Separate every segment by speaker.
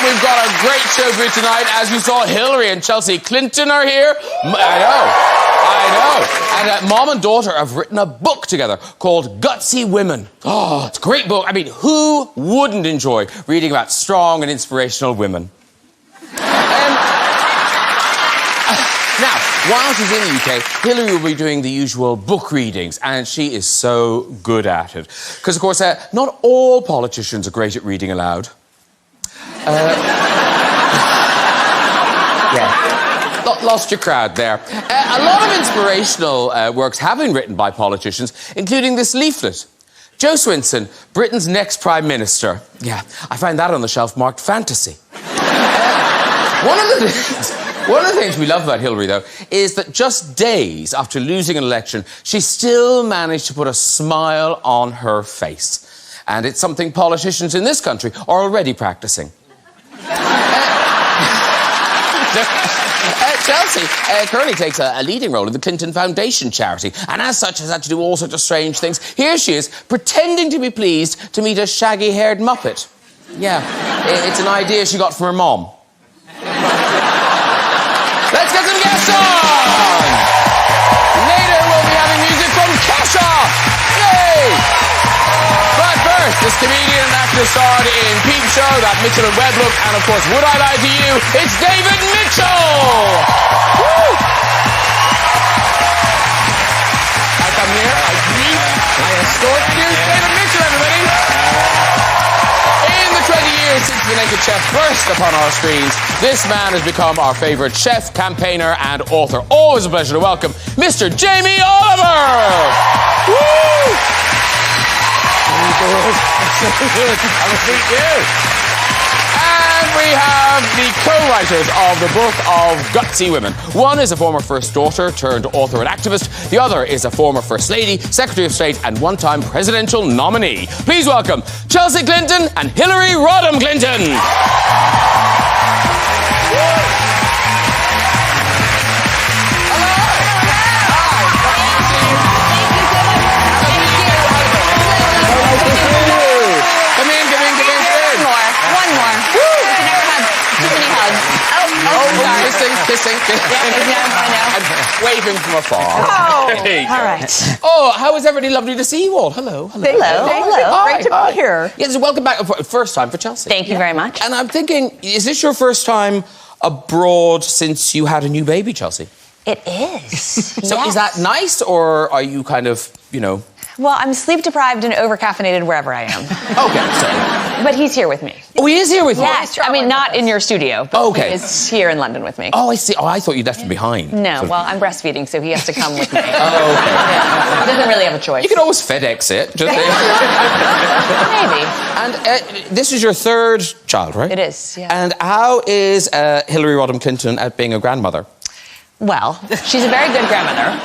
Speaker 1: we've got a great show for you tonight. As you saw, Hillary and Chelsea Clinton are here. I know. And mom and daughter have written a book together called Gutsy Women. Oh, it's a great book. I mean, who wouldn't enjoy reading about strong and inspirational women? Now, while she's in the UK, Hillary will be doing the usual book readings, and she is so good at it. Because, of course, not all politicians are great at reading aloud. Yeah. Lost your crowd there. A lot of inspirational works have been written by politicians, including this leaflet. Jo Swinson, Britain's next Prime Minister. Yeah, I found that on the shelf marked fantasy. One of the things we love about Hillary, though, is that just days after losing an election, she still managed to put a smile on her face. And it's something politicians in this country are already practicing. Chelsea currently takes a leading role in the Clinton Foundation charity, and as such has had to do all sorts of strange things. Here she is, pretending to be pleased to meet a shaggy-haired Muppet. Yeah, it's an idea she got from her mom. Let's get some guests on! Later we'll be having music from Kesha! Yay! But first, this comedian and actor starred in Peep Show, That Mitchell and Webb Look, and of course, Would I Lie to You? It's David Mitchell! Woo! I come here, I greet, I escort you. David Mitchell, everybody! In the 20 years since The Naked Chef burst upon our screens, this man has become our favourite chef, campaigner and author. Always a pleasure to welcome Mr. Jamie Oliver! Woo! And we have the co-writers of the Book of Gutsy Women. One is a former First Daughter turned author and activist. The other is a former First Lady, Secretary of State and one-time presidential nominee. Please welcome Chelsea Clinton and Hillary Rodham Clinton. Kissing. Yeah, I know. And waving from afar.
Speaker 2: Oh, all right.
Speaker 1: Oh, how is everybody? Lovely to see you all. Hello.
Speaker 2: Hello. Great to be here.
Speaker 1: Yes, welcome back. First time for Chelsea.
Speaker 3: Thank you very much.
Speaker 1: And I'm thinking, is this your first time abroad since you had a new baby, Chelsea?
Speaker 3: It is.
Speaker 1: So
Speaker 3: yes.
Speaker 1: Is that nice, or are you kind of, you know...
Speaker 3: Well, I'm sleep-deprived and over-caffeinated wherever I am.
Speaker 1: Okay, sorry.
Speaker 3: But he's here with me.
Speaker 1: Oh, he is here with you?
Speaker 3: Yes. I mean, not in your studio, but he is here in London with me.
Speaker 1: Oh, I see. Oh, I thought you left him behind.
Speaker 3: No, well, I'm breastfeeding, so he has to come with me.
Speaker 1: Oh, okay.
Speaker 3: Yeah. He doesn't really have a choice.
Speaker 1: You can always FedEx it. Just
Speaker 3: Maybe.
Speaker 1: And this is your third child, right?
Speaker 3: It is, yeah.
Speaker 1: And how is Hillary Rodham Clinton at being a grandmother?
Speaker 3: Well, she's a very good grandmother,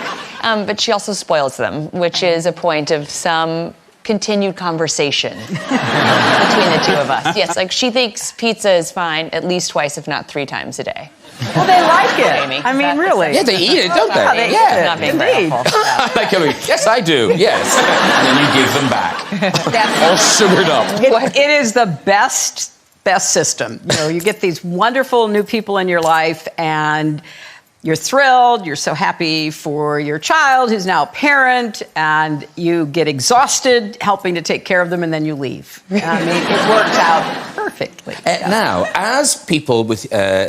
Speaker 3: but she also spoils them, which is a point of some continued conversation between the two of us. Yes, like she thinks pizza is fine at least twice, if not 3 times a day.
Speaker 2: Well, they like it.
Speaker 3: Amy.
Speaker 2: I mean, really.
Speaker 1: Yeah, they eat it, don't they?
Speaker 2: Yeah, they eat it.
Speaker 3: Not being very helpful.
Speaker 1: Like Hillary, yes, I do, yes. And then you give them back. All sugared up.
Speaker 2: It is the best system. You know, you get these wonderful new people in your life, and you're thrilled, you're so happy for your child who's now a parent, and you get exhausted helping to take care of them, and then you leave. I mean, it works out perfectly.
Speaker 1: Now, as people with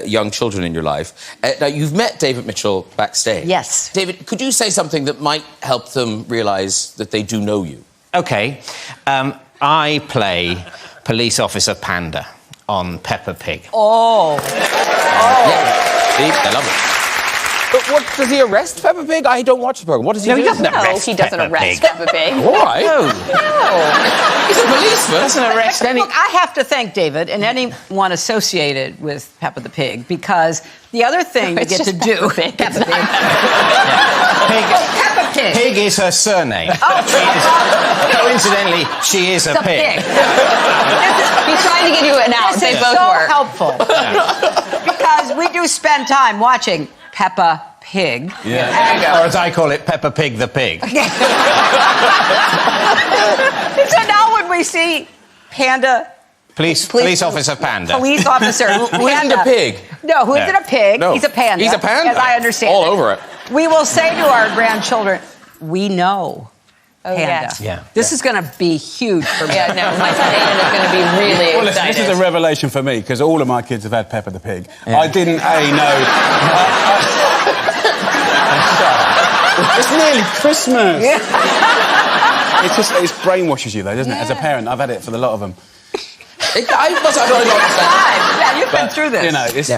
Speaker 1: young children in your life, now you've met David Mitchell backstage.
Speaker 2: Yes.
Speaker 1: David, could you say something that might help them realise that they do know you?
Speaker 4: OK. I play Police Officer Panda on Peppa Pig.
Speaker 2: Oh.
Speaker 1: Yeah. See, I love it. But what, does he arrest Peppa Pig? I don't watch the program. What does he do?
Speaker 3: No, he doesn't arrest Peppa Pig.
Speaker 1: Why?
Speaker 4: No.
Speaker 1: He's a policeman.
Speaker 4: Doesn't arrest any...
Speaker 2: Look, I have to thank David and anyone associated with Peppa the Pig, because the other thing you get to do... Peppa Pig.
Speaker 4: Pig is her surname. Coincidentally, she is a pig.
Speaker 3: He's trying to give you an out.
Speaker 2: This
Speaker 3: They
Speaker 2: is
Speaker 3: both
Speaker 2: so
Speaker 3: work.
Speaker 2: helpful. Because we do spend time watching Peppa Pig.
Speaker 4: Yeah. Or as I call it, Peppa Pig the pig.
Speaker 2: So now when we see Panda
Speaker 4: Police officer panda.
Speaker 2: Police officer.
Speaker 1: Who isn't a pig?
Speaker 2: No, who isn't a pig?
Speaker 1: No.
Speaker 2: He's a panda.
Speaker 1: He's a panda.
Speaker 2: As I understand
Speaker 1: All over it.
Speaker 2: We will say to our grandchildren, we know panda.
Speaker 3: yes.
Speaker 4: Yeah.
Speaker 2: This is going to be huge for me.
Speaker 3: Yeah, no, my son Aiden is going to be really
Speaker 5: Well, listen,
Speaker 3: excited.
Speaker 5: this is a revelation for me because all of my kids have had Peppa the Pig. I didn't know. It's nearly Christmas. It brainwashes you though, doesn't it? As a parent, I've had it for the lot of them.
Speaker 1: I must have heard about
Speaker 2: Yeah, you've been through this.
Speaker 5: You know, it's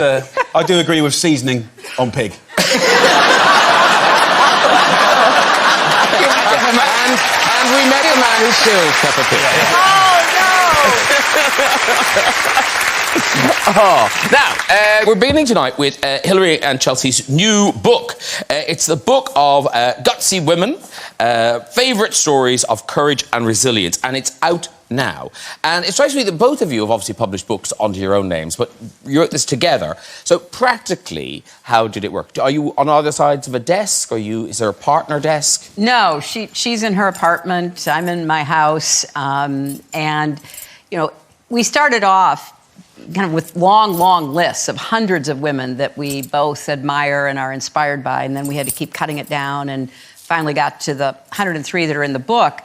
Speaker 5: I do agree with seasoning on pig.
Speaker 1: And we met a man who killed Peppa Pig. Now, we're beginning tonight with Hilary and Chelsea's new book. It's the Book of Gutsy Women, Favourite Stories of Courage and Resilience, and it's out now. And it strikes me that both of you have obviously published books under your own names, but you wrote this together. So practically, how did it work? Are you on either sides of a desk? Is there a partner desk?
Speaker 2: No, she's in her apartment. I'm in my house. And, you know, we started off kind of with long lists of hundreds of women that we both admire and are inspired by. And then we had to keep cutting it down and finally got to the 103 that are in the book.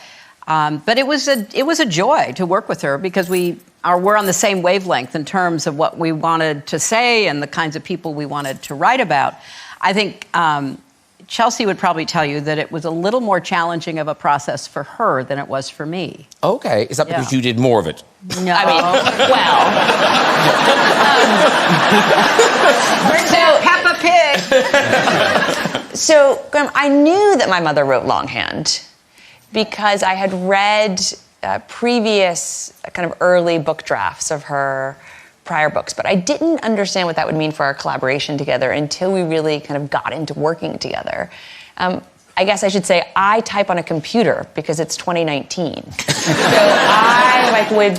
Speaker 2: But it was a joy to work with her because we're on the same wavelength in terms of what we wanted to say and the kinds of people we wanted to write about. I think Chelsea would probably tell you that it was a little more challenging of a process for her than it was for me.
Speaker 1: Okay, is that because you did more of it?
Speaker 2: No.
Speaker 3: I mean, well.
Speaker 2: Peppa Pig.
Speaker 3: So, Graham, I knew that my mother wrote longhand because I had read previous kind of early book drafts of her prior books, but I didn't understand what that would mean for our collaboration together until we really kind of got into working together. I guess I should say I type on a computer because it's 2019. So I would,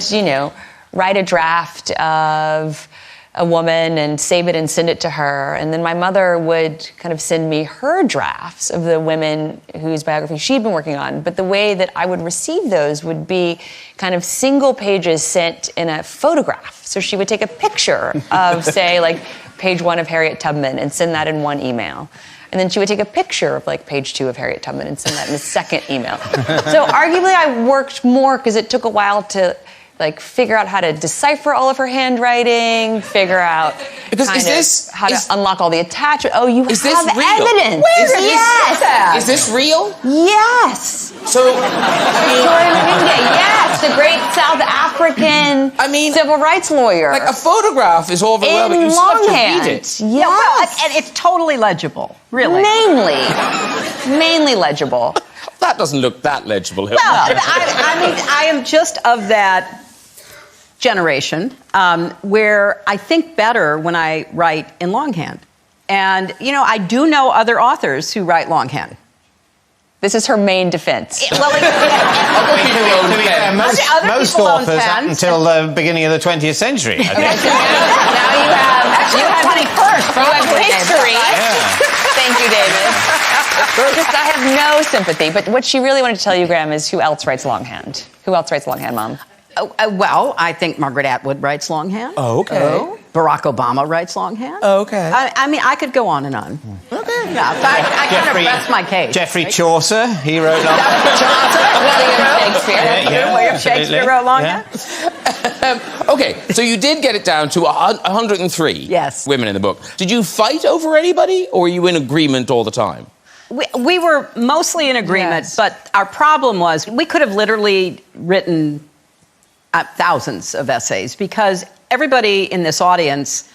Speaker 3: write a draft of a woman and save it and send it to her. And then my mother would kind of send me her drafts of the women whose biography she'd been working on. But the way that I would receive those would be kind of single pages sent in a photograph. So she would take a picture of, say, like page 1 of Harriet Tubman and send that in one email. And then she would take a picture of like page 2 of Harriet Tubman and send that in the second email. So arguably I worked more because it took a while to like figure out how to decipher all of her handwriting, figure out how to unlock all the attachments. Oh, you have
Speaker 1: real?
Speaker 3: evidence.
Speaker 2: Yes.
Speaker 1: Is this real?
Speaker 3: Yes.
Speaker 1: So,
Speaker 3: yes, the great South African civil rights lawyer.
Speaker 1: like a photograph is all very well, but you still have to read it.
Speaker 3: Yes.
Speaker 2: Yeah, well, and it's totally legible, really.
Speaker 3: Mainly legible.
Speaker 1: That doesn't look that legible.
Speaker 2: Well, I am just of that generation where I think better when I write in longhand. And, I do know other authors who write longhand.
Speaker 3: This is her main defense.
Speaker 2: Well,
Speaker 4: Most authors up until the beginning of the 20th century. I think.
Speaker 3: Now you have
Speaker 2: 21st.
Speaker 3: You have history. Thank you, David. I have no sympathy. But what she really wanted to tell you, Graham, is who else writes longhand? Who else writes longhand, Mom?
Speaker 2: Well, I think Margaret Atwood writes longhand.
Speaker 1: Oh, okay.
Speaker 2: Barack Obama writes longhand.
Speaker 1: Oh, okay.
Speaker 2: I could go on and on. Okay. Yeah, I kind of rest my case.
Speaker 4: Geoffrey Chaucer, he wrote
Speaker 2: William Shakespeare wrote longhand.
Speaker 1: Okay, so you did get it down to 103 women in the book. Did you fight over anybody, or were you in agreement all the time?
Speaker 2: We were mostly in agreement, but our problem was we could have literally written thousands of essays because everybody in this audience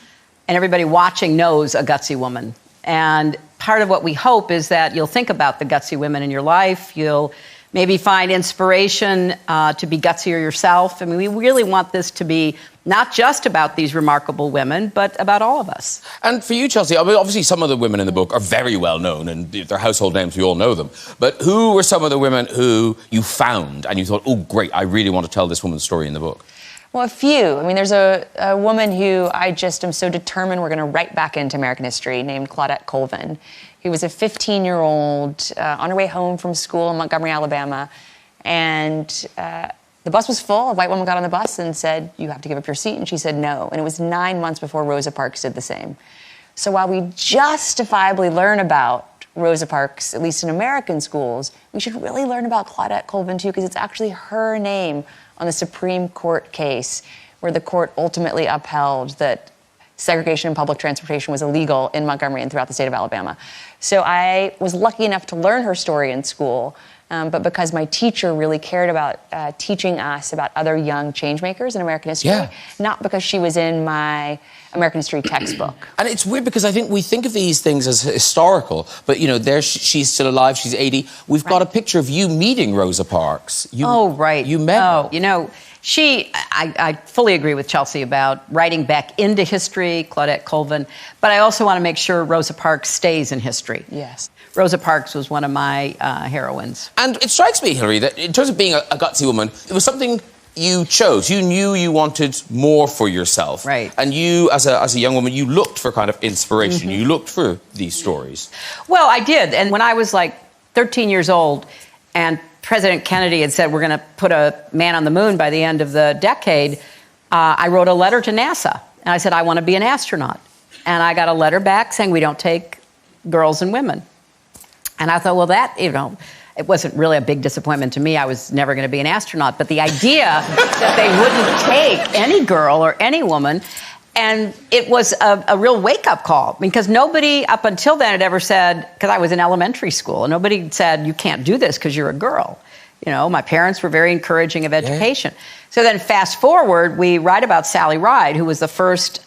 Speaker 2: and everybody watching knows a gutsy woman. And part of what we hope is that you'll think about the gutsy women in your life. You'll maybe find inspiration to be gutsier yourself. I mean, we really want this to be not just about these remarkable women, but about all of us.
Speaker 1: And for you, Chelsea, obviously some of the women in the book are very well known and they're household names, we all know them. But who were some of the women who you found and you thought, oh, great, I really want to tell this woman's story in the book?
Speaker 3: Well, a few. I mean, there's a woman who I just am so determined we're going to write back into American history named Claudette Colvin. He was a 15-year-old on her way home from school in Montgomery, Alabama. And the The bus was full. A white woman got on the bus and said, "You have to give up your seat." And she said no. And it was 9 months before Rosa Parks did the same. So while we justifiably learn about Rosa Parks, at least in American schools, we should really learn about Claudette Colvin too, because it's actually her name on the Supreme Court case where the court ultimately upheld that segregation in public transportation was illegal in Montgomery and throughout the state of Alabama. So I was lucky enough to learn her story in school, but because my teacher really cared about teaching us about other young changemakers in American history, not because she was in my American history textbook.
Speaker 1: And it's weird because I think we think of these things as historical, but, you know, she's still alive, she's 80. We've got a picture of you meeting Rosa Parks.
Speaker 2: Right.
Speaker 1: You met her.
Speaker 2: You know, I fully agree with Chelsea about writing back into history, Claudette Colvin, but I also want to make sure Rosa Parks stays in history.
Speaker 3: Yes.
Speaker 2: Rosa Parks was one of my heroines.
Speaker 1: And it strikes me, Hilary, that in terms of being a gutsy woman, it was something you chose. You knew you wanted more for yourself.
Speaker 2: Right.
Speaker 1: And you, as a young woman, you looked for kind of inspiration. You looked for these stories.
Speaker 2: Well, I did. And when I was like 13 years old and President Kennedy had said we're going to put a man on the moon by the end of the decade, I wrote a letter to NASA. And I said, I want to be an astronaut. And I got a letter back saying we don't take girls and women. And I thought, well, that, you know, it wasn't really a big disappointment to me. I was never going to be an astronaut. But the idea that they wouldn't take any girl or any woman, and it was a real wake-up call, because nobody up until then had ever said, because I was in elementary school, and nobody said, you can't do this because you're a girl. You know, my parents were very encouraging of education. Yeah. So then fast forward, we write about Sally Ride, who was the first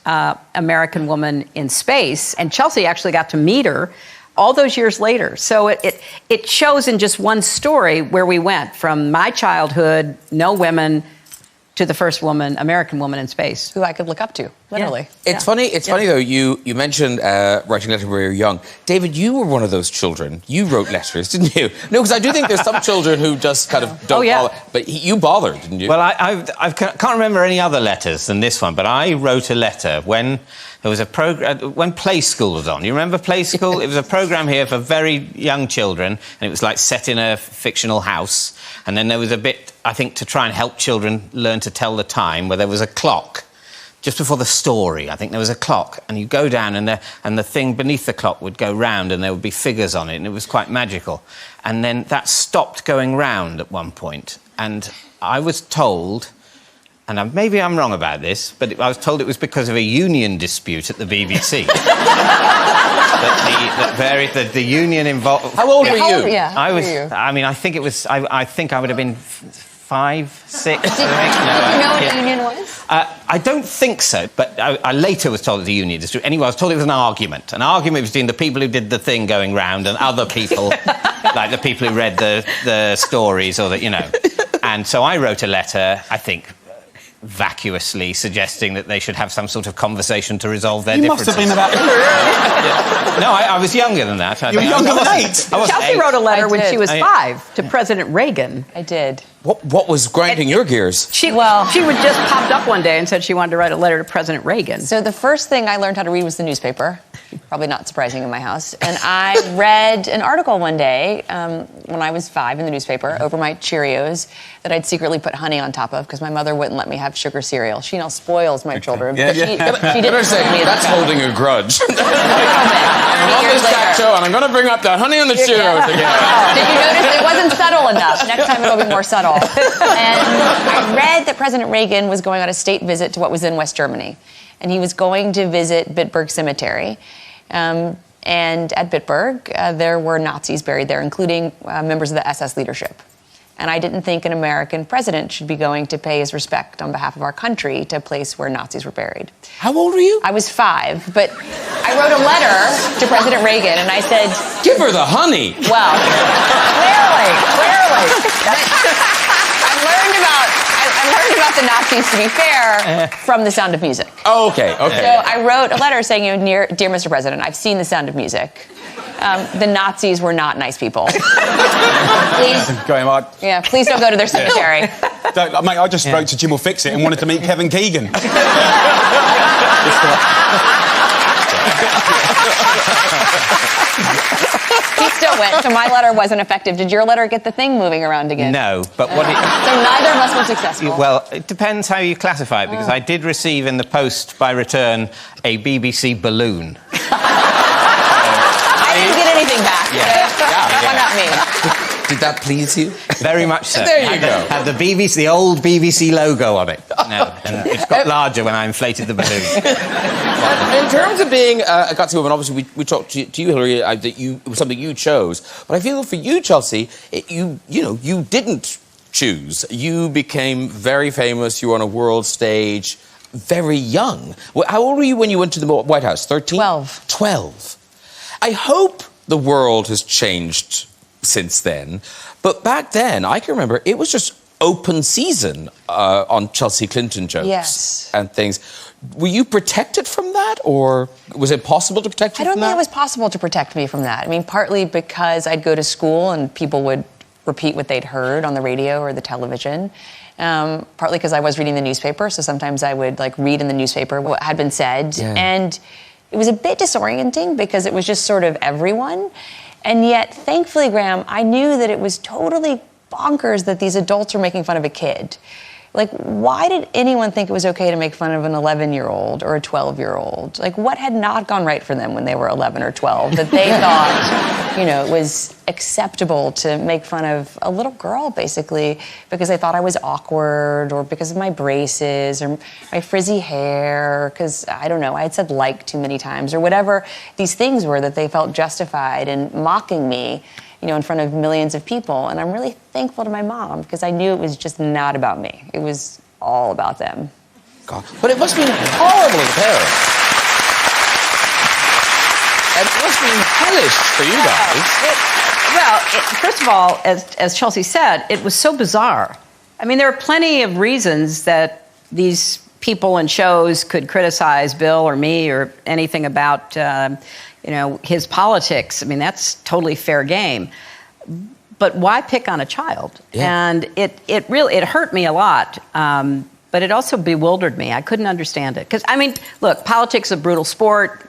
Speaker 2: American woman in space, and Chelsea actually got to meet her all those years later. So it shows in just one story where we went from my childhood, no women, to the first woman, American woman in space.
Speaker 3: Who I could look up to, literally.
Speaker 1: Yeah. It's funny though, you mentioned writing letters when you were young. David, you were one of those children. You wrote letters, didn't you? No, because I do think there's some children who just kind of don't bother. But you bothered, didn't you?
Speaker 4: Well, I can't remember any other letters than this one, but I wrote a letter when there was a program, when Play School was on. You remember Play School? It was a program here for very young children, and it was like set in a fictional house. And then there was a bit, I think, to try and help children learn to tell the time, where there was a clock. Just before the story, I think there was a clock, and you go down and the thing beneath the clock would go round and there would be figures on it, and it was quite magical. And then that stopped going round at one point, and I was told, and maybe I'm wrong about this, but I was told it was because of a union dispute at the BBC. the union involved...
Speaker 1: How old were you?
Speaker 3: Yeah,
Speaker 4: I think it was... I think I would have been 5, 6...
Speaker 3: Did you know what a union was?
Speaker 4: I don't think so, but I later was told it was a union dispute. Anyway, I was told it was an argument. An argument between the people who did the thing going round and other people, like the people who read the stories or the, you know. And so I wrote a letter, I think, vacuously suggesting that they should have some sort of conversation to resolve their differences.
Speaker 5: You must have been about...
Speaker 4: No, I was younger than that.
Speaker 5: You were younger than 8?
Speaker 2: Chelsea wrote a letter when she was 5 to President Reagan.
Speaker 3: I did.
Speaker 1: What was grinding your gears?
Speaker 2: She would just popped up one day and said she wanted to write a letter to President Reagan.
Speaker 3: So the first thing I learned how to read was the newspaper. Probably not surprising in my house. And I read an article one day when I was 5 in the newspaper over my Cheerios that I'd secretly put honey on top of because my mother wouldn't let me have sugar cereal. She now spoils my children.
Speaker 5: Yeah,
Speaker 3: but she didn't
Speaker 1: say that's holding a grudge. I'm on this talk show and I'm going to bring up that honey on the Cheerios again.
Speaker 3: Did you notice it wasn't subtle enough? Next time it'll be more subtle. And I read that President Reagan was going on a state visit to what was in West Germany. And he was going to visit Bitburg Cemetery. And at Bitburg, there were Nazis buried there, including members of the SS leadership. And I didn't think an American president should be going to pay his respect on behalf of our country to a place where Nazis were buried.
Speaker 1: How old were you?
Speaker 3: I was 5, but I wrote a letter to President Reagan, and I said...
Speaker 1: Give her the honey!
Speaker 3: Well, clearly. I learned about the Nazis, to be fair, from The Sound of Music.
Speaker 1: Oh, okay.
Speaker 3: So I wrote a letter saying, you know, dear Mr. President, I've seen The Sound of Music. The Nazis were not nice people. Please, please don't go to their cemetery.
Speaker 5: Mate, I just spoke to Jim Will Fix It and wanted to meet Kevin Keegan.
Speaker 3: He still went, so my letter wasn't effective. Did your letter get the thing moving around again?
Speaker 4: No, but what it...
Speaker 3: So neither of us were successful.
Speaker 4: Well, it depends how you classify it, because I did receive in the post by return a BBC balloon.
Speaker 3: I didn't get anything back. Why not me?
Speaker 1: Did that please you?
Speaker 4: Very much so.
Speaker 1: There you go.
Speaker 4: Had the BBC, the old BBC logo on it. No, and it's got larger when I inflated the balloon.
Speaker 1: In terms of being a gutsy woman, obviously we talked to you, Hilary, that it was something you chose. But I feel for you, Chelsea, you didn't choose. You became very famous. You were on a world stage very young. How old were you when you went to the White House? 13?
Speaker 3: 12.
Speaker 1: 12. I hope the world has changed since then. But back then, I can remember, it was just open season on Chelsea Clinton jokes and things. Were you protected from that, or was it possible to protect you from that?
Speaker 3: I don't think it was possible to protect me from that. I mean, partly because I'd go to school and people would repeat what they'd heard on the radio or the television. Partly because I was reading the newspaper, so sometimes I would read in the newspaper what had been said.
Speaker 1: Yeah.
Speaker 3: And it was a bit disorienting because it was just sort of everyone. And yet, thankfully, Graham, I knew that it was totally bonkers that these adults were making fun of a kid. Why did anyone think it was okay to make fun of an 11-year-old or a 12-year-old? What had not gone right for them when they were 11 or 12 that they thought, it was acceptable to make fun of a little girl, basically, because they thought I was awkward, or because of my braces, or my frizzy hair, because, I don't know, I had said too many times, or whatever these things were that they felt justified in mocking me, in front of millions of people. And I'm really thankful to my mom, because I knew it was just not about me. It was all about them.
Speaker 1: God. But it must have been horrible as a parent. And it must have been hellish for you guys.
Speaker 2: First of all, as Chelsea said, it was so bizarre. I mean, there are plenty of reasons that these people and shows could criticize Bill or me or anything about his politics. I mean, that's totally fair game. But why pick on a child?
Speaker 1: Yeah.
Speaker 2: And it really hurt me a lot. But it also bewildered me. I couldn't understand it. Because, I mean, look, politics is a brutal sport,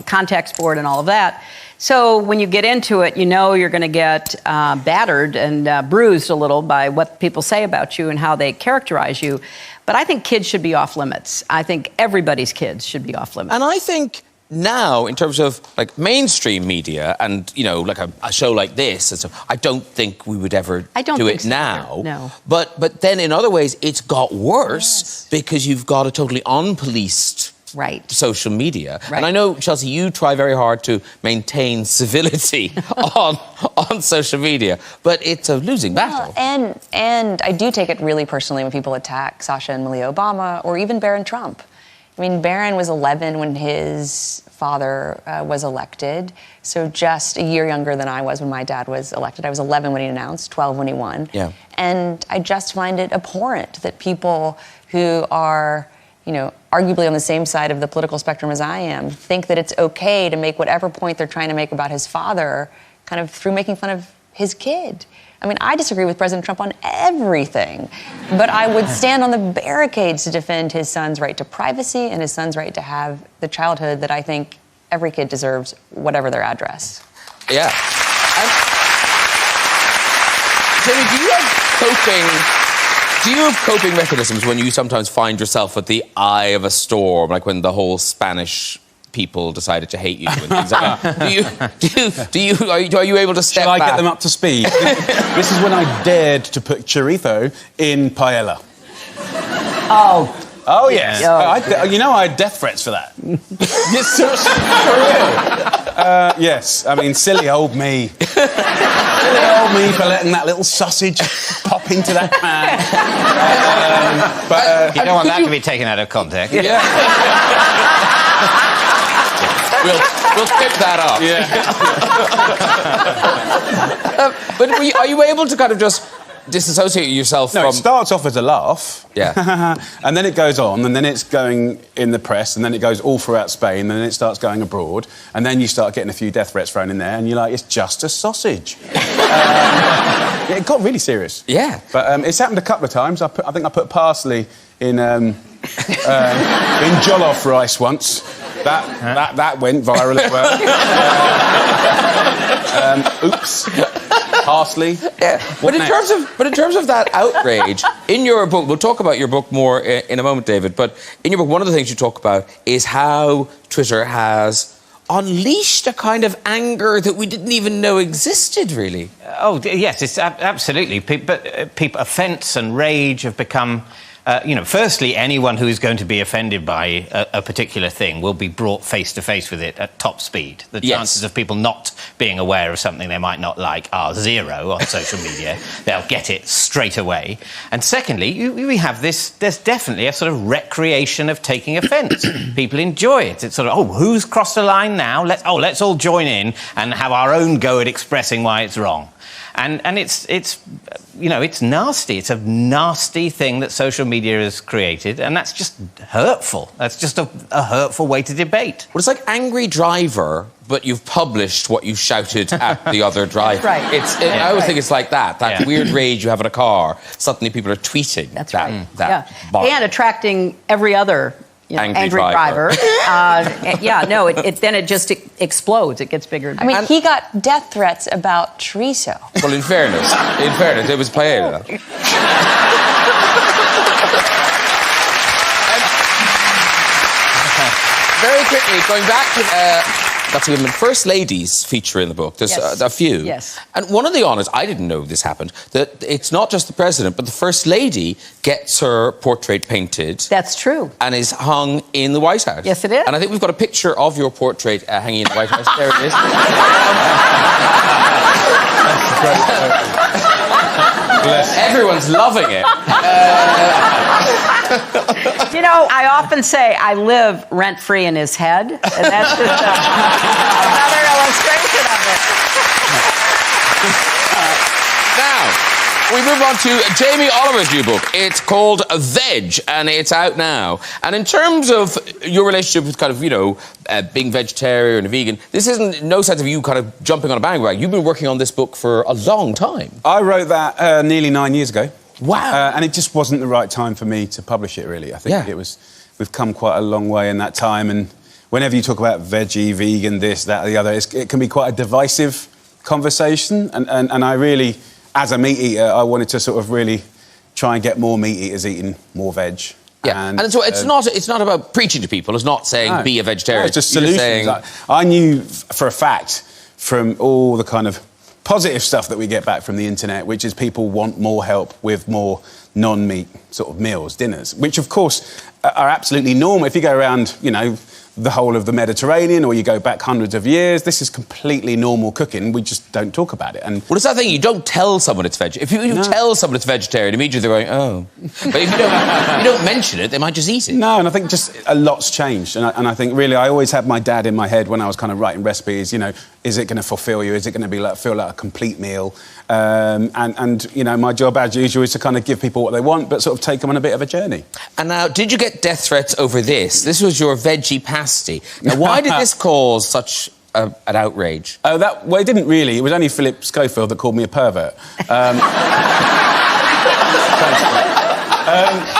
Speaker 2: contact sport and all of that. So when you get into it, you're going to get battered and bruised a little by what people say about you and how they characterize you. But I think kids should be off limits. I think everybody's kids should be off limits.
Speaker 1: And I think now, in terms of mainstream media and a show like this, and so I don't think we would ever do it now.
Speaker 2: No.
Speaker 1: But then in other ways, it's got worse because you've got a totally unpoliced social media.
Speaker 2: Right.
Speaker 1: And I know, Chelsea, you try very hard to maintain civility on social media, but it's a losing battle.
Speaker 3: And I do take it really personally when people attack Sasha and Malia Obama, or even Barron Trump. I mean, Barron was 11 when his father was elected, so just a year younger than I was when my dad was elected. I was 11 when he announced, 12 when he won.
Speaker 1: Yeah.
Speaker 3: And I just find it abhorrent that people who are, arguably on the same side of the political spectrum as I am, think that it's okay to make whatever point they're trying to make about his father kind of through making fun of his kid. I mean, I disagree with President Trump on everything, but I would stand on the barricades to defend his son's right to privacy and his son's right to have the childhood that I think every kid deserves, whatever their address.
Speaker 1: Yeah. Jamie, do you have coping mechanisms when you sometimes find yourself at the eye of a storm, like when the whole Spanish people decided to hate you and things like that? Are you able to step back?
Speaker 5: Shall I get them up to speed? This is when I dared to put chorizo in paella. Oh, yes. I had death threats for that. Yes, for real. Yes, I mean, silly old me. Silly old me for letting that little sausage pop into that pan.
Speaker 4: But you don't want that to be taken out of context.
Speaker 1: Yeah. We'll skip that up.
Speaker 5: Yeah.
Speaker 1: But are you able to kind of just disassociate yourself from...
Speaker 5: No, it starts off as a laugh.
Speaker 1: Yeah.
Speaker 5: And then it goes on, and then it's going in the press, and then it goes all throughout Spain, and then it starts going abroad, and then you start getting a few death threats thrown in there, and you're like, it's just a sausage. It got really serious.
Speaker 1: Yeah.
Speaker 5: But it's happened a couple of times. I think I put parsley in jollof rice once. That went viral as well. Oops. Parsley.
Speaker 1: Yeah. But in terms of that outrage, in your book, we'll talk about your book more in a moment, David, but in your book, one of the things you talk about is how Twitter has unleashed a kind of anger that we didn't even know existed, really.
Speaker 4: Oh, yes, it's absolutely. Offence and rage have become... firstly, anyone who is going to be offended by a particular thing will be brought face to face with it at top speed. The chances of people not being aware of something they might not like are zero on social media. They'll get it straight away. And secondly, we have this, there's definitely a sort of recreation of taking offence. People enjoy it. It's sort of, who's crossed the line now? Let's all join in and have our own go at expressing why it's wrong. And it's nasty. It's a nasty thing that social media has created, and that's just hurtful. That's just a hurtful way to debate.
Speaker 1: Well, it's like Angry Driver, but you've published what you shouted at the other driver.
Speaker 2: That's right.
Speaker 1: I always think it's like that weird rage you have in a car. Suddenly people are tweeting.
Speaker 2: That's
Speaker 1: that,
Speaker 2: right.
Speaker 1: that
Speaker 2: And attracting every other angry driver. Then it just explodes. It gets bigger and bigger.
Speaker 3: I mean, he got death threats about chorizo.
Speaker 1: Well, in fairness, it was paella. Very quickly, going back to Gutsy Women, First Ladies feature in the book. There's a few.
Speaker 2: Yes.
Speaker 1: And one of the honours, I didn't know this happened, that it's not just the President, but the First Lady gets her portrait painted.
Speaker 2: That's true.
Speaker 1: And is hung in the White House.
Speaker 2: Yes, it is.
Speaker 1: And I think we've got a picture of your portrait hanging in the White House. There it is. Everyone's loving it.
Speaker 2: I often say I live rent-free in his head, and that's just another illustration of it.
Speaker 1: Now, we move on to Jamie Oliver's new book. It's called Veg, and it's out now. And in terms of your relationship with kind of, being vegetarian and vegan, this isn't no sense of you kind of jumping on a bandwagon. You've been working on this book for a long time.
Speaker 5: I wrote that nearly 9 years ago.
Speaker 1: Wow.
Speaker 5: And it just wasn't the right time for me to publish it, really. I think we've come quite a long way in that time, and whenever you talk about veggie, vegan, this, that, the other, it can be quite a divisive conversation, and I really, as a meat eater, I wanted to sort of really try and get more meat eaters eating more veg.
Speaker 1: Yeah, and so it's not about preaching to people. It's not saying be a vegetarian.
Speaker 5: No, it's just solutions. I knew for a fact from all the kind of positive stuff that we get back from the internet, which is people want more help with more non-meat sort of meals, dinners, which of course are absolutely normal. If you go around, the whole of the Mediterranean, or you go back hundreds of years, this is completely normal cooking. We just don't talk about it. And
Speaker 1: well, it's that thing, you don't tell someone it's veg. If you tell someone it's vegetarian, immediately they're going, oh. But if you don't mention it, they might just eat it.
Speaker 5: No, and I think just a lot's changed. And I think really I always had my dad in my head when I was kind of writing recipes, is it going to fulfil you? Is it going to feel like a complete meal? My job, as usual, is to kind of give people what they want, but sort of take them on a bit of a journey.
Speaker 1: And now, did you get death threats over this? This was your veggie pasty. Now, why did this cause such an outrage?
Speaker 5: It didn't really. It was only Philip Schofield that called me a pervert.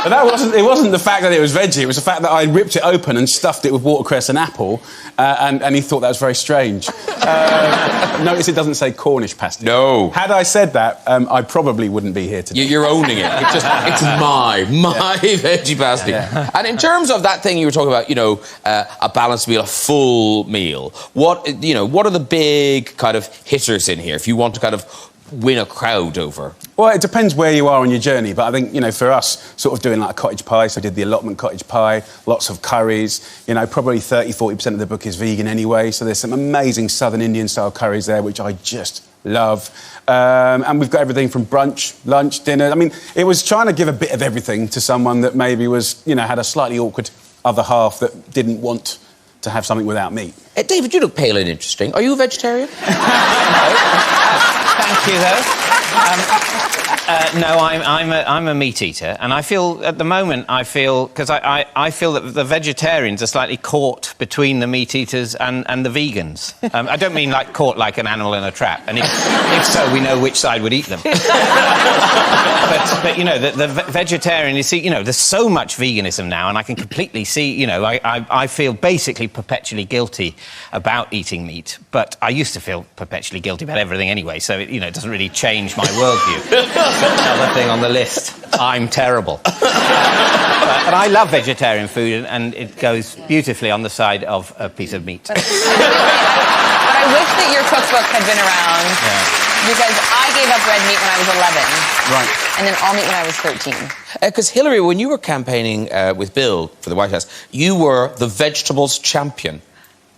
Speaker 5: But it wasn't the fact that it was veggie, it was the fact that I ripped it open and stuffed it with watercress and apple, and he thought that was very strange. Notice it doesn't say Cornish pasty.
Speaker 1: No.
Speaker 5: Had I said that, I probably wouldn't be here today.
Speaker 1: You're owning it. It's my veggie pasty. Yeah. And in terms of that thing you were talking about, a balanced meal, a full meal, what are the big kind of hitters in here if you want to kind of win a crowd over?
Speaker 5: Well, it depends where you are on your journey, but I think, for us, sort of doing like a cottage pie, so I did the allotment cottage pie, lots of curries, probably 30-40% of the book is vegan anyway, so there's some amazing Southern Indian-style curries there, which I just love. And we've got everything from brunch, lunch, dinner. I mean, it was trying to give a bit of everything to someone that maybe was, had a slightly awkward other half that didn't want to have something without meat.
Speaker 1: David, you look pale and interesting. Are you a vegetarian?
Speaker 4: Thank you, though. No, I'm a meat eater, and I feel at the moment because I feel that the vegetarians are slightly caught between the meat eaters and the vegans. I don't mean like caught like an animal in a trap, and if so, we know which side would eat them. but you know, the vegetarian, you see, you know, there's so much veganism now, and I can completely see, you know, I feel basically perpetually guilty about eating meat, but I used to feel perpetually guilty about everything anyway, so it, you know, it doesn't really change my worldview. Another thing on the list, I'm terrible. But I love vegetarian food, and it goes beautifully on the side of a piece of meat.
Speaker 3: But I wish that your cookbook had been around, because I gave up red meat when I was 11.
Speaker 1: Right.
Speaker 3: And then all meat when I was 13.
Speaker 1: Because Hillary, when you were campaigning with Bill for the White House, you were the vegetables champion.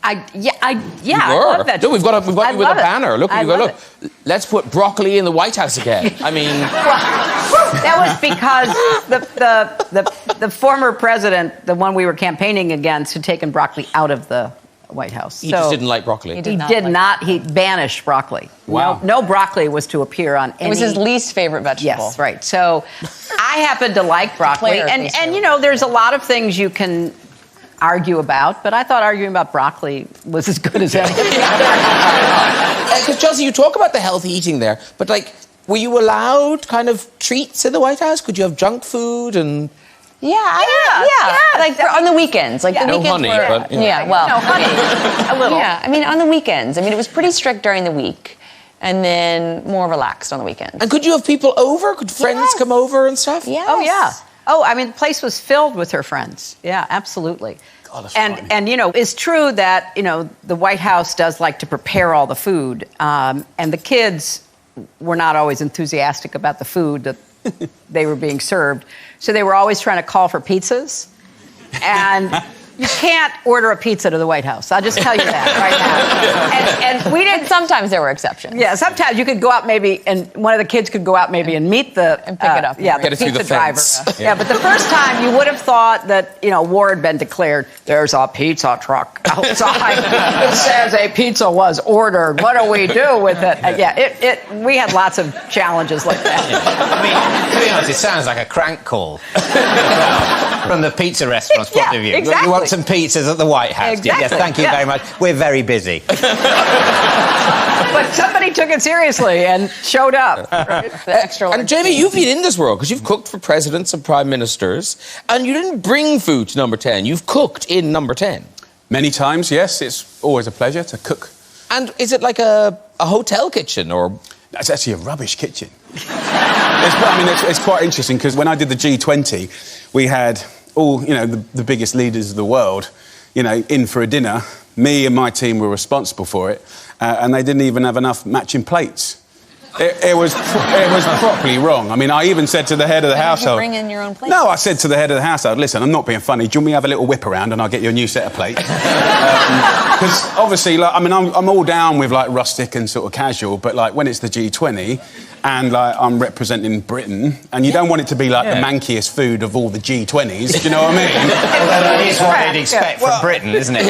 Speaker 2: I love vegetables.
Speaker 1: Look, we've got you with a banner. Look,
Speaker 2: I
Speaker 1: you go,
Speaker 2: love
Speaker 1: look, let's put broccoli in the White House again. I mean...
Speaker 2: That was because the former president, the one we were campaigning against, had taken broccoli out of the White House.
Speaker 1: He just didn't like broccoli.
Speaker 2: He banished broccoli.
Speaker 1: Wow.
Speaker 2: No broccoli was to appear on any...
Speaker 3: It was his least favorite vegetable.
Speaker 2: Yes, right. So I happen to like broccoli. And you know, there's a lot of things you can argue about, but I thought arguing about broccoli was as good as anything.
Speaker 1: Because, Chelsea, you talk about the healthy eating there, but, like, were you allowed kind of treats in the White House? Could you have junk food and...
Speaker 3: Yeah. Like on the weekends. Like the
Speaker 1: No
Speaker 3: weekends
Speaker 1: honey,
Speaker 3: were...
Speaker 1: but... You know.
Speaker 3: Yeah, well...
Speaker 2: No, honey. A little.
Speaker 3: Yeah, I mean, on the weekends. I mean, it was pretty strict during the week, and then more relaxed on the weekends.
Speaker 1: And could you have people over? Could friends come over and stuff?
Speaker 3: Yes.
Speaker 2: Oh, yeah. Oh, I mean, the place was filled with her friends. Yeah, absolutely.
Speaker 5: God, that's funny.
Speaker 2: And you know, it's true that, you know, the White House does like to prepare all the food, and the kids were not always enthusiastic about the food that they were being served. So they were always trying to call for pizzas. And you can't order a pizza to the White House. I'll just tell you that right now. And we didn't...
Speaker 3: Sometimes there were exceptions.
Speaker 2: Yeah, sometimes you could go out maybe, and one of the kids could go out maybe and meet the...
Speaker 3: And pick it up.
Speaker 2: Yeah,
Speaker 1: Get
Speaker 2: the
Speaker 1: it through
Speaker 2: pizza
Speaker 1: the
Speaker 2: driver.
Speaker 1: fence.
Speaker 2: Yeah, but the first time you would have thought that, you know, war had been declared. There's a pizza truck outside that says a pizza was ordered. What do we do with it? We had lots of challenges like that.
Speaker 4: I mean, to be honest, it sounds like a crank call from the pizza restaurant's point of view.
Speaker 2: Exactly.
Speaker 4: You want some pizzas at the White House?
Speaker 2: Exactly.
Speaker 4: Yes, thank you very much. We're very busy.
Speaker 2: But somebody took it seriously and showed up.
Speaker 3: The extra
Speaker 1: And Jamie, you've been in this world because you've cooked for presidents and prime ministers, and you didn't bring food to Number 10. You've cooked in Number 10.
Speaker 5: Many times, yes. It's always a pleasure to cook.
Speaker 1: And is it like a hotel kitchen or...
Speaker 5: It's actually a rubbish kitchen. It's quite interesting because when I did the G20, we had all, you know, the biggest leaders of the world, you know, in for a dinner. Me and my team were responsible for it, and they didn't even have enough matching plates. It was properly wrong. I mean, I even said to the head of the household...
Speaker 3: Did you bring in your own plates?
Speaker 5: No, I said to the head of the household, listen, I'm not being funny. Do you want me to have a little whip around and I'll get you a new set of plates? Because obviously, like, I mean, I'm all down with, like, rustic and sort of casual, but, like, when it's the G20 and, like, I'm representing Britain, and you don't want it to be, like, the mankiest food of all the G20s, do you know what I mean?
Speaker 4: Well, that is what they'd expect from Britain, isn't it?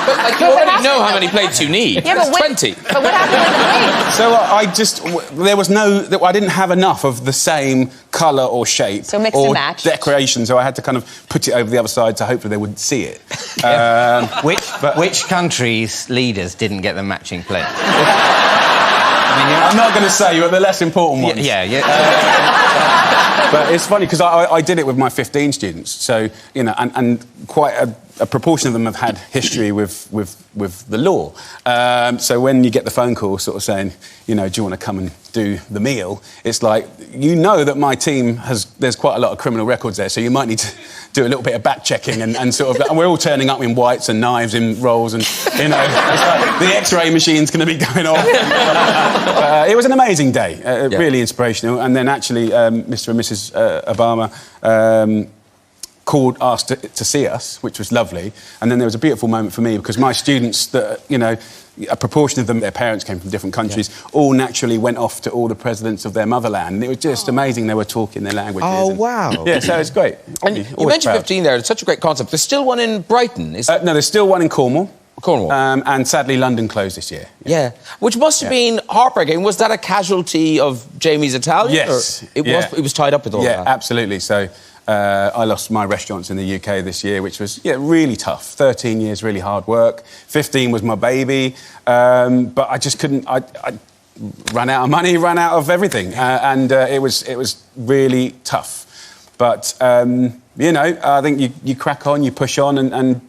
Speaker 1: But like, you already know how many plates you need.
Speaker 3: Yeah, but
Speaker 1: It's 20.
Speaker 3: But what happened with the plates?
Speaker 5: So I didn't have enough of the same colour or shape
Speaker 3: So mix
Speaker 5: or
Speaker 3: and match.
Speaker 5: decoration, so I had to kind of put it over the other side so hopefully they wouldn't see it.
Speaker 4: Which countries' leaders didn't get the matching plate?
Speaker 5: I'm not going to say, you're the less important ones. But it's funny because I did it with my 15 students, so, you know, and quite a proportion of them have had history with the law. So when you get the phone call sort of saying, you know, do you want to come and do the meal? It's like, you know that my team there's quite a lot of criminal records there, so you might need to do a little bit of back checking and sort of, and we're all turning up in whites and knives in rolls and, you know, it's like the X-ray machine's going to be going off. It was an amazing day, really inspirational. And then actually, Mr. and Mrs. Obama asked to see us, which was lovely. And then there was a beautiful moment for me because my students, that, you know, a proportion of them, their parents came from different countries, all naturally went off to all the presidents of their motherland. And it was just amazing. They were talking their languages.
Speaker 1: Oh, wow.
Speaker 5: Yeah, so it's great.
Speaker 1: And you mentioned 15 there. It's such a great concept. There's still one in Brighton.
Speaker 5: No, there's still one in Cornwall.
Speaker 1: Cornwall.
Speaker 5: And sadly, London closed this year.
Speaker 1: Yeah. Which must have been heartbreaking. Was that a casualty of Jamie's Italian?
Speaker 5: Yes.
Speaker 1: Or it was tied up with all that?
Speaker 5: Yeah, absolutely. So I lost my restaurants in the UK this year, which was really tough. 13 years, really hard work. 15 was my baby. But I just couldn't... I ran out of money, ran out of everything. And it was really tough. But, I think you crack on, you push on and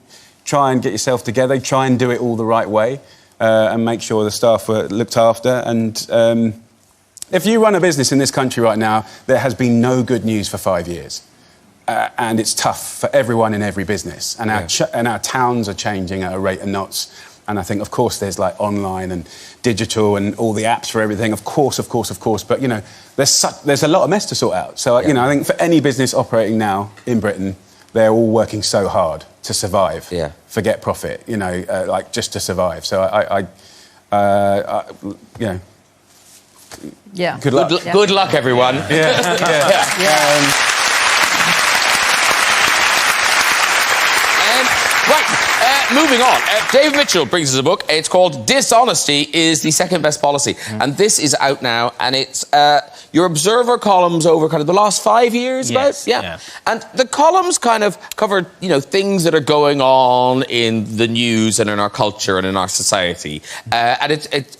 Speaker 5: try and get yourself together, try and do it all the right way and make sure the staff were looked after. And if you run a business in this country right now, there has been no good news for 5 years. And it's tough for everyone in every business. And our towns are changing at a rate of knots. And I think, of course, there's like online and digital and all the apps for everything. Of course. But, there's a lot of mess to sort out. So, I think for any business operating now in Britain, they're all working so hard to survive. Yeah. Forget profit, just to survive. So
Speaker 2: Yeah.
Speaker 5: Good luck.
Speaker 1: Good luck, everyone. Moving on, Dave Mitchell brings us a book. It's called Dishonesty is the Second Best Policy. And this is out now, and it's your Observer columns over kind of the last 5 years,
Speaker 4: Yes,
Speaker 1: about?
Speaker 4: yeah.
Speaker 1: And the columns kind of cover, things that are going on in the news and in our culture and in our society. And it's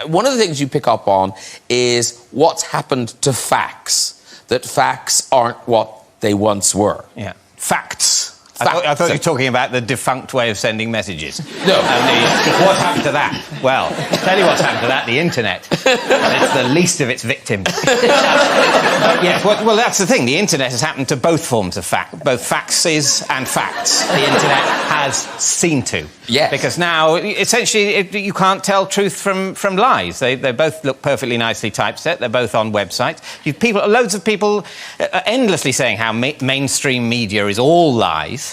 Speaker 1: one of the things you pick up on is what's happened to facts, that facts aren't what they once were.
Speaker 4: Yeah. Facts. I thought you were talking about the defunct way of sending messages.
Speaker 1: No.
Speaker 4: And what happened to that? Well, tell you what's happened to that, the internet. And it's the least of its victims. Yes, well, that's the thing. The internet has happened to both forms of fact, both faxes and facts. The internet has seen to.
Speaker 1: Yes.
Speaker 4: Because now, essentially, you can't tell truth from lies. They both look perfectly nicely typeset. They're both on websites. Loads of people are endlessly saying how mainstream media is all lies.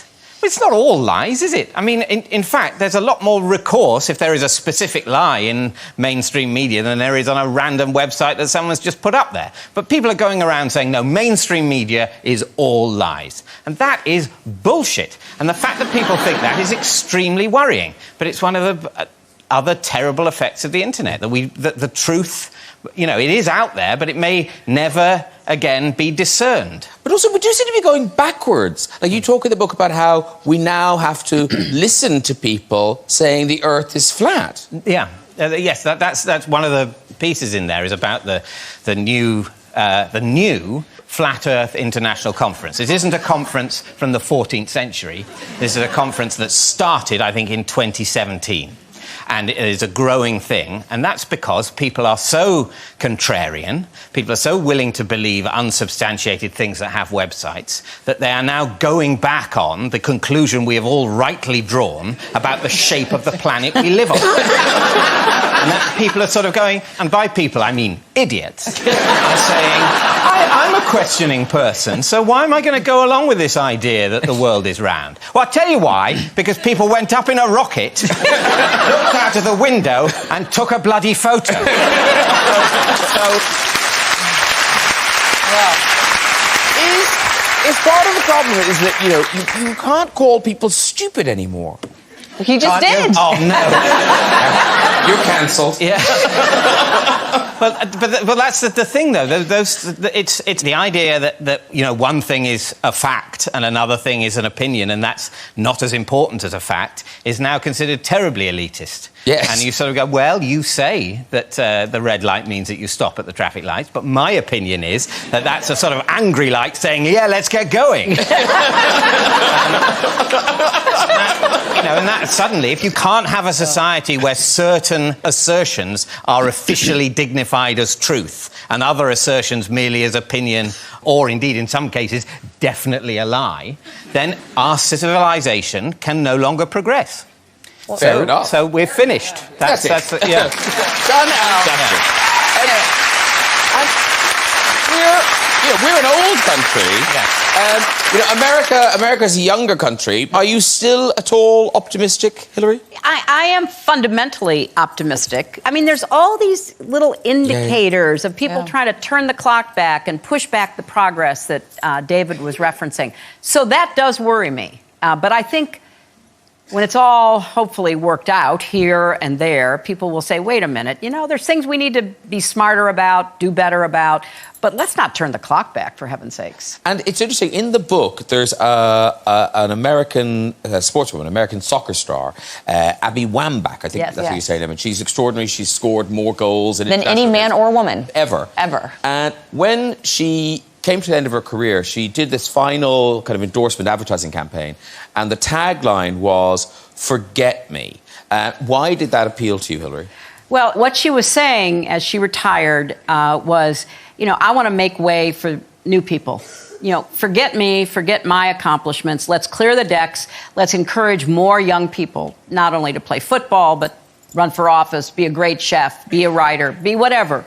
Speaker 4: But it's not all lies, is it? I mean, in fact, there's a lot more recourse if there is a specific lie in mainstream media than there is on a random website that someone's just put up there. But people are going around saying, no, mainstream media is all lies. And that is bullshit. And the fact that people think that is extremely worrying. But it's one of the other terrible effects of the internet, that the truth, it is out there, but it may never again be discerned.
Speaker 1: But also, we do seem to be going backwards. Like, you talk in the book about how we now have to listen to people saying the Earth is flat.
Speaker 4: Yeah. Yes, that's one of the pieces in there is about the new Flat Earth International Conference. It isn't a conference from the 14th century. This is a conference that started, I think, in 2017. And it is a growing thing, and that's because people are so contrarian, people are so willing to believe unsubstantiated things that have websites, that they are now going back on the conclusion we have all rightly drawn about the shape of the planet we live on. And that people are sort of going, and by people I mean idiots, are saying, I'm a questioning person, so why am I going to go along with this idea that the world is round? Well, I'll tell you why, because people went up in a rocket, looked out of the window and took a bloody photo.
Speaker 1: Is part of the problem is that, you can't call people stupid anymore.
Speaker 3: He just did.
Speaker 4: Oh, no.
Speaker 1: You're cancelled.
Speaker 4: Yeah. But that's the thing, though. It's the idea that one thing is a fact and another thing is an opinion, and that's not as important as a fact, is now considered terribly elitist.
Speaker 1: Yes.
Speaker 4: And you sort of go, well, you say that the red light means that you stop at the traffic lights, but my opinion is that that's a sort of angry light saying, yeah, let's get going. And that suddenly, if you can't have a society where certain assertions are officially dignified as truth and other assertions merely as opinion or, indeed, in some cases, definitely a lie, then our civilization can no longer progress.
Speaker 1: Well, fair enough.
Speaker 4: So we're finished. That's
Speaker 1: yeah.
Speaker 2: Done now.
Speaker 1: We're an old country.
Speaker 4: Yeah.
Speaker 1: America's a younger country. Are you still at all optimistic, Hillary?
Speaker 2: I am fundamentally optimistic. I mean, there's all these little indicators of people trying to turn the clock back and push back the progress that David was referencing. So that does worry me. But I think when it's all hopefully worked out here and there, people will say, wait a minute, there's things we need to be smarter about, do better about, but let's not turn the clock back, for heaven's sakes.
Speaker 1: And it's interesting, in the book, there's an American sportswoman, American soccer star, Abby Wambach, I think that's how you say it, and she's extraordinary. She's scored more goals than
Speaker 3: any man or woman.
Speaker 1: Ever. And when she came to the end of her career, she did this final kind of endorsement advertising campaign, and the tagline was, "Forget me." Why did that appeal to you, Hillary?
Speaker 2: Well, what she was saying as she retired was, I want to make way for new people. Forget me, forget my accomplishments. Let's clear the decks. Let's encourage more young people, not only to play football, but run for office, be a great chef, be a writer, be whatever.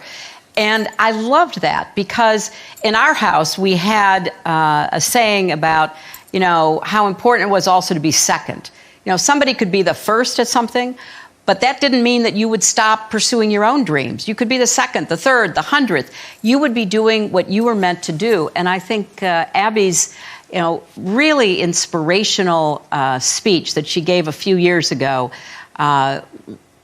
Speaker 2: And I loved that because in our house, we had a saying about, how important it was also to be second. Somebody could be the first at something, but that didn't mean that you would stop pursuing your own dreams. You could be the second, the third, the 100th. You would be doing what you were meant to do. And I think Abby's, really inspirational speech that she gave a few years ago,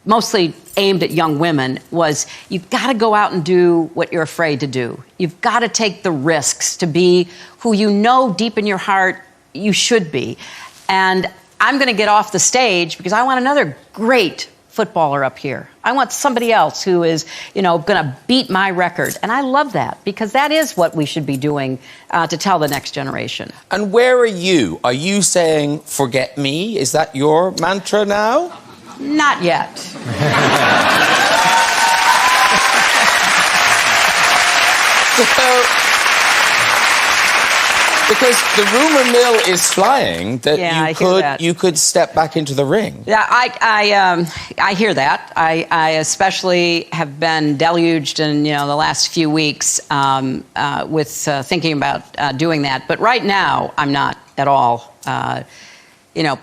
Speaker 2: mostly aimed at young women, was you've got to go out and do what you're afraid to do. You've got to take the risks to be who deep in your heart you should be. And I'm going to get off the stage because I want another great footballer up here. I want somebody else who is, going to beat my record. And I love that because that is what we should be doing to tell the next generation.
Speaker 1: And where are you? Are you saying, forget me? Is that your mantra now?
Speaker 2: Not yet.
Speaker 1: Because the rumor mill is flying that you could step back into the ring.
Speaker 2: Yeah, I hear that. I especially have been deluged in the last few weeks with thinking about doing that. But right now, I'm not at all.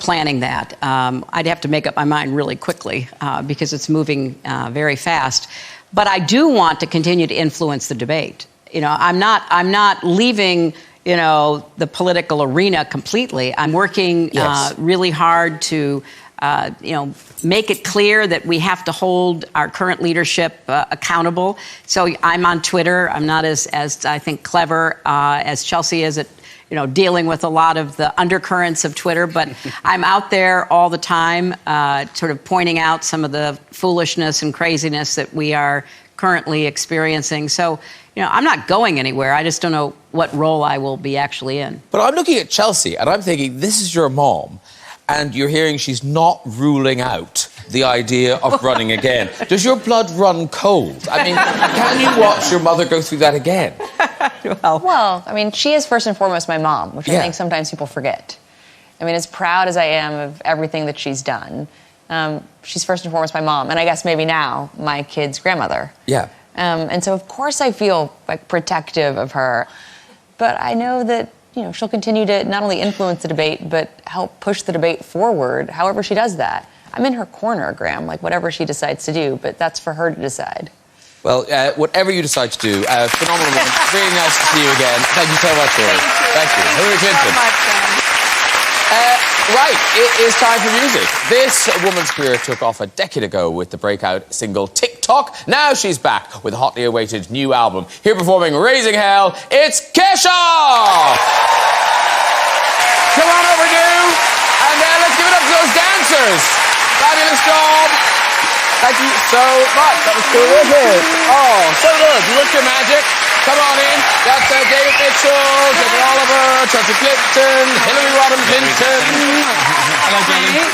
Speaker 2: Planning that. I'd have to make up my mind really quickly because it's moving very fast. But I do want to continue to influence the debate. I'm not leaving the political arena completely. I'm working really hard to make it clear that we have to hold our current leadership accountable. So I'm on Twitter. I'm not as I think clever as Chelsea is at dealing with a lot of the undercurrents of Twitter, but I'm out there all the time, sort of pointing out some of the foolishness and craziness that we are currently experiencing. So, I'm not going anywhere. I just don't know what role I will be actually in.
Speaker 1: But I'm looking at Chelsea and I'm thinking, this is your mom, and you're hearing she's not ruling out the idea of running again. Does your blood run cold? I mean, can you watch your mother go through that again?
Speaker 3: Well, I mean, she is first and foremost my mom, which I think sometimes people forget. I mean, as proud as I am of everything that she's done, she's first and foremost my mom, and I guess maybe now my kid's grandmother.
Speaker 1: Yeah.
Speaker 3: And so, of course, I feel protective of her, but I know that she'll continue to not only influence the debate, but help push the debate forward. However she does that, I'm in her corner, Graham. Whatever she decides to do, but that's for her to decide.
Speaker 1: Well, whatever you decide to do, phenomenal woman. Really nice to see you again. Thank you so much, Hillary. Thank you. Hillary Clinton. Right, it is time for music. This woman's career took off a decade ago with the breakout single TikTok. Now she's back with a hotly awaited new album. Here performing Raising Hell, it's Kesha! Come on over, dude. And let's give it up to those dancers. Fabulous job. Thank you so much. That was cool, wasn't it? Oh, so good. You worked your magic. Come on in. That's David Mitchell, Jamie Oliver, Chelsea Clinton, Hillary Rodham Clinton.
Speaker 5: Hello, Jamie.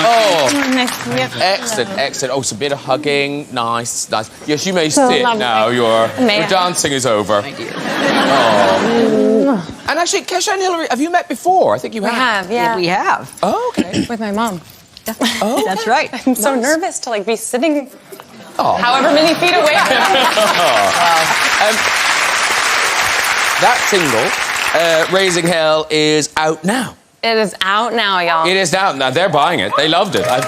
Speaker 1: Oh,
Speaker 6: Nice to meet you.
Speaker 1: excellent, excellent. Oh, it's a bit of hugging. Nice, nice. Yes, you may sit now. Your dancing is over.
Speaker 2: Thank you.
Speaker 1: Oh. And actually, Kesha and Hillary, have you met before? I think you have.
Speaker 6: We have, yeah.
Speaker 2: We have.
Speaker 1: Oh, okay.
Speaker 6: With my mom.
Speaker 1: Oh,
Speaker 2: That's right.
Speaker 6: I'm so nervous to be sitting
Speaker 1: Oh.
Speaker 6: however many feet away from her.
Speaker 1: That single, Raising Hell, is out now.
Speaker 6: It is out now, y'all.
Speaker 1: It is out now. They're buying it. They loved it. I've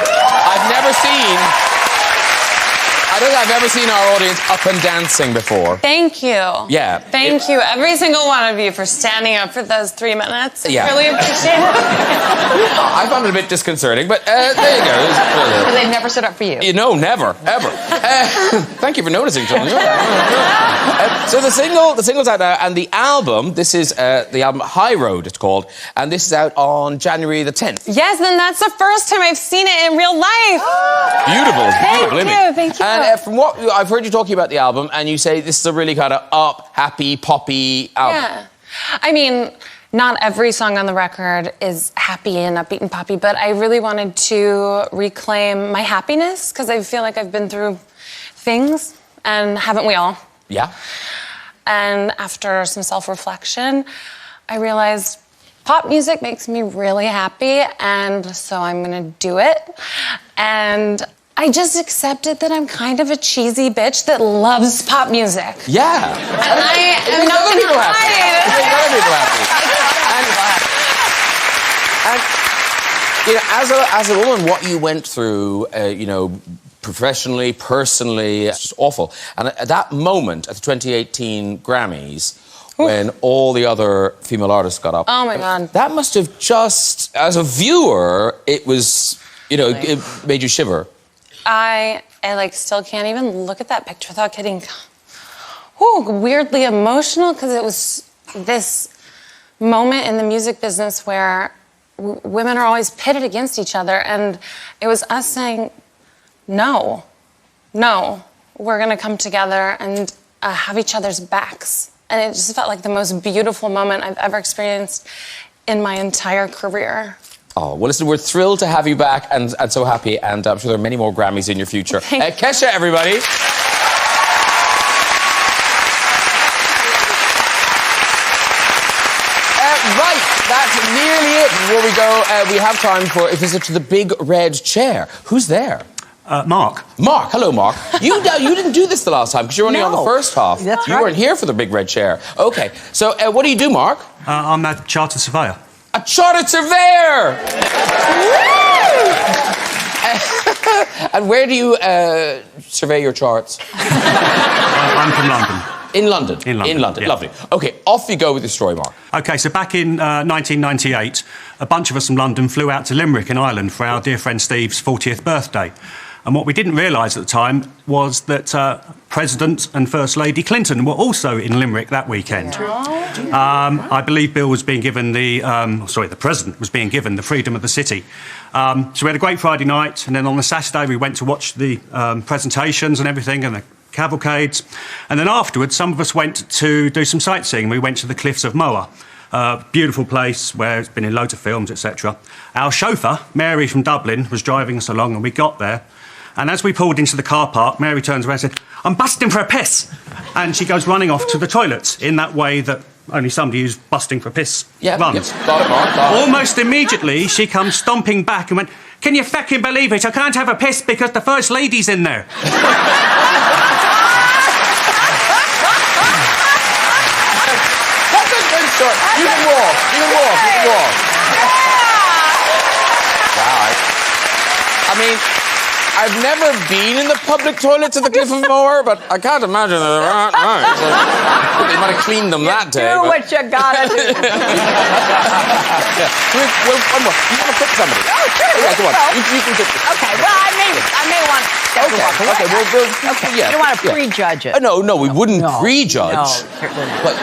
Speaker 1: I don't think I've ever seen our audience up and dancing before.
Speaker 7: Thank you.
Speaker 1: Yeah.
Speaker 7: Thank you, every single one of you, for standing up for those 3 minutes.
Speaker 1: Yeah.
Speaker 7: I really appreciate it.
Speaker 1: I found it a bit disconcerting, but there you go.
Speaker 3: Because they've never stood up for you.
Speaker 1: You know, never, ever. Thank you for noticing, Tony. So the single's out now, and the album, this is the album High Road, it's called, and this is out on January the 10th.
Speaker 7: Yes, and that's the first time I've seen it in real life.
Speaker 1: Beautiful, it's beautiful, isn't it?
Speaker 7: Thank you.
Speaker 1: And from what I've heard you talking about the album, and you say this is a really kind of up, happy, poppy album.
Speaker 7: Yeah. I mean, not every song on the record is happy and upbeat and poppy, but I really wanted to reclaim my happiness because I feel like I've been through things, and haven't we all?
Speaker 1: Yeah.
Speaker 7: And after some self-reflection, I realized pop music makes me really happy, and so I'm gonna do it. And I just accepted that I'm kind of a cheesy bitch that loves pop music.
Speaker 1: Yeah.
Speaker 7: And I am not
Speaker 1: other people happy.
Speaker 7: hide.
Speaker 1: It makes other people happy. And as a woman, what you went through, professionally, personally, it's just awful. And at that moment, at the 2018 Grammys, when all the other female artists got up...
Speaker 7: Oh, my God.
Speaker 1: That must have just... As a viewer, it was... it made you shiver.
Speaker 7: I still can't even look at that picture without getting weirdly emotional, because it was this moment in the music business where women are always pitted against each other, and it was us saying, no, we're gonna come together and have each other's backs. And it just felt like the most beautiful moment I've ever experienced in my entire career.
Speaker 1: Oh, well, listen, we're thrilled to have you back and so happy, and I'm sure there are many more Grammys in your future. Kesha, everybody. Right, that's nearly it. Before we go, we have time for a visit to the big red chair. Who's there?
Speaker 8: Mark.
Speaker 1: Mark, hello, Mark. You didn't do this the last time because you were only on the first half.
Speaker 2: That's
Speaker 1: you
Speaker 2: right.
Speaker 1: weren't here for the big red chair. Okay, so what do you do, Mark?
Speaker 8: I'm a chartered surveyor.
Speaker 1: A chartered surveyor! And where do you survey your charts?
Speaker 8: I'm from London.
Speaker 1: In London?
Speaker 8: In London, yeah.
Speaker 1: Lovely. OK, off you go with your story, Mark.
Speaker 8: OK, so back in 1998, a bunch of us from London flew out to Limerick in Ireland for our dear friend Steve's 40th birthday. And what we didn't realise at the time was that President and First Lady Clinton were also in Limerick that weekend. I believe Bill was being given the President was being given the freedom of the city. So we had a great Friday night, and then on the Saturday we went to watch the presentations and everything, and the cavalcades. And then afterwards, some of us went to do some sightseeing. We went to the Cliffs of Moher. Beautiful place where it's been in loads of films, etc. Our chauffeur, Mary from Dublin, was driving us along, and we got there. And as we pulled into the car park, Mary turns around and said, "I'm busting for a piss." And she goes running off to the toilets in that way that only somebody who's busting for a piss runs.
Speaker 1: Got it, Mark.
Speaker 8: Almost immediately, she comes stomping back and went, "Can you fucking believe it? I can't have a piss because the First Lady's in there."
Speaker 1: That's a good story. You can walk. Wow. I mean, I've never been in the public toilets at the Cliff of Moher, but I can't imagine that they're right. So, they might have cleaned them that day.
Speaker 2: Do what you gotta do.
Speaker 1: One more. You want to cook somebody?
Speaker 2: Oh, sure.
Speaker 1: Yeah, go on. You can cook.
Speaker 2: Okay, well, I may want to walk away.
Speaker 1: Okay, yeah.
Speaker 2: You don't want to prejudge it.
Speaker 1: No, we wouldn't prejudge.
Speaker 2: No, certainly not.
Speaker 1: But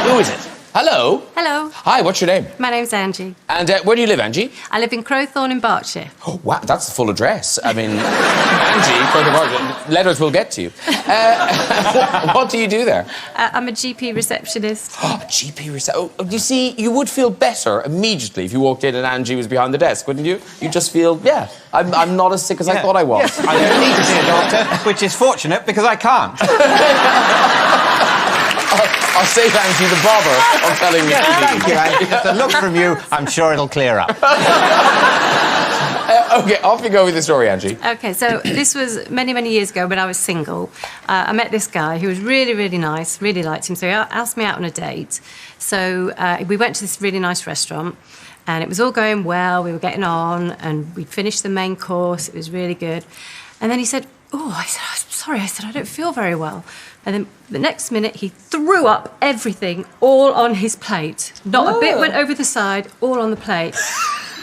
Speaker 1: who is it? Hello.
Speaker 9: Hello,
Speaker 1: Hi, what's your name?
Speaker 9: my name's Angie.
Speaker 1: And where do you live, Angie?
Speaker 9: I live in Crowthorne in Berkshire.
Speaker 1: Oh, wow, that's the full address. I mean, Angie, letters will get to you. What do you do there?
Speaker 9: I'm a GP receptionist.
Speaker 1: Oh, GP reception. Oh, you see, you would feel better immediately if you walked in and Angie was behind the desk, wouldn't you? You'd just feel, I'm not as sick as I thought I was.
Speaker 4: I don't need to see a doctor, which is fortunate because I can't.
Speaker 1: I'll save Angie the bother of telling me.
Speaker 4: Thank you, Angie. With the look from you, I'm sure it'll clear up.
Speaker 1: OK, off you go with the story, Angie.
Speaker 9: Okay, so this was many, many years ago when I was single. I met this guy who was really, really nice, really liked him, so he asked me out on a date. So we went to this really nice restaurant, and it was all going well, we were getting on, and we'd finished the main course, it was really good. And then he said, oh, I said, I'm sorry. I said, I don't feel very well. And then the next minute, he threw up everything all on his plate. Not a bit went over the side, all on the plate.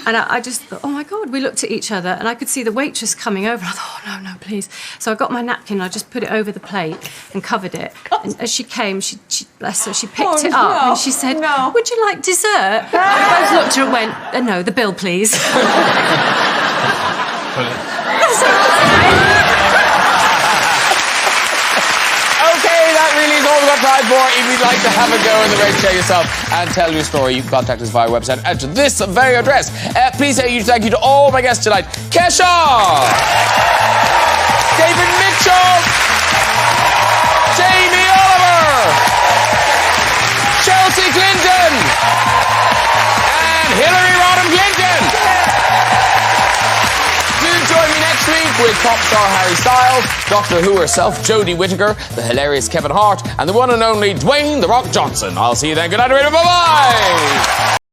Speaker 9: And I just thought, oh my God, we looked at each other and I could see the waitress coming over. I thought, oh no, please. So I got my napkin and I just put it over the plate and covered it. And as she came, she bless her, she picked it up and she said, would you like dessert? And we both looked at her and went, no, the bill, please.
Speaker 1: Okay, that really is all we've got time for. If you'd like to have a go in the race show yourself and tell your story, you can contact us via our website at this very address. Please say a huge thank you to all my guests tonight. Kesha! David Mitchell! Jamie Oliver! Chelsea Clinton! And Hillary Rodham Clinton! Join me next week with pop star Harry Styles, Doctor Who herself, Jodie Whittaker, the hilarious Kevin Hart, and the one and only Dwayne "The Rock" Johnson. I'll see you then. Good night, everybody. Bye-bye.